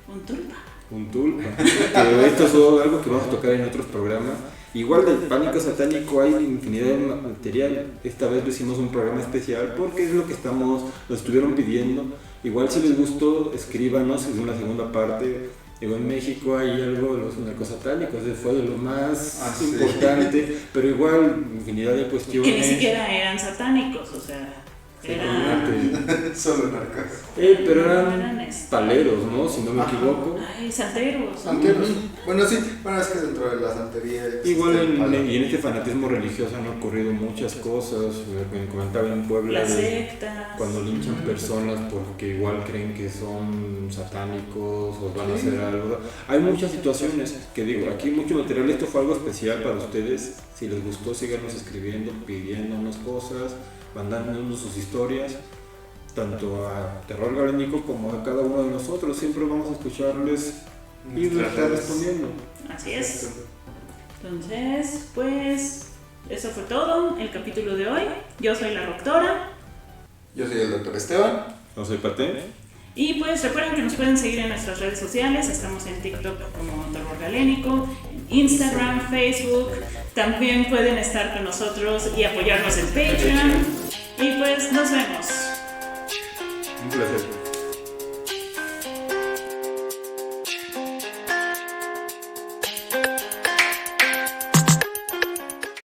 Un tulpa. Un tulpa. Que esto es algo que vamos a tocar en otros programas. Igual del pánico satánico hay infinidad de material. Esta vez lo hicimos un programa especial porque es lo que nos estuvieron pidiendo. Igual si les gustó, escríbanos, es una segunda parte. Igual en México hay algo de los narcosatánicos, fue de lo más importante, pero igual infinidad de cuestiones. Que ni siquiera eran satánicos, o sea. Solo narcos. Pero eran paleros, ¿no? Si no me equivoco. Ay, santeros. Santeros. Bueno, sí, bueno, es que dentro de la santería. Igual y en este fanatismo religioso han ocurrido muchas cosas. Me comentaba en Puebla. Las sectas. Cuando linchan personas porque igual creen que son satánicos o van a hacer algo. Hay muchas situaciones que digo, aquí hay mucho material. Esto fue algo especial para ustedes. Si les gustó, síganos escribiendo, pidiéndonos cosas, mandándonos sus historias, tanto a Terror Galénico como a cada uno de nosotros. Siempre vamos a escucharles y les estar respondiendo. Así es. Entonces, pues, eso fue todo, el capítulo de hoy. Yo soy la doctora. Yo soy el doctor Esteban. Yo soy Paté. Y pues recuerden que nos pueden seguir en nuestras redes sociales. Estamos en TikTok como Terror Galénico, Instagram, Facebook. También pueden estar con nosotros y apoyarnos en Patreon. Y pues nos vemos. Un placer.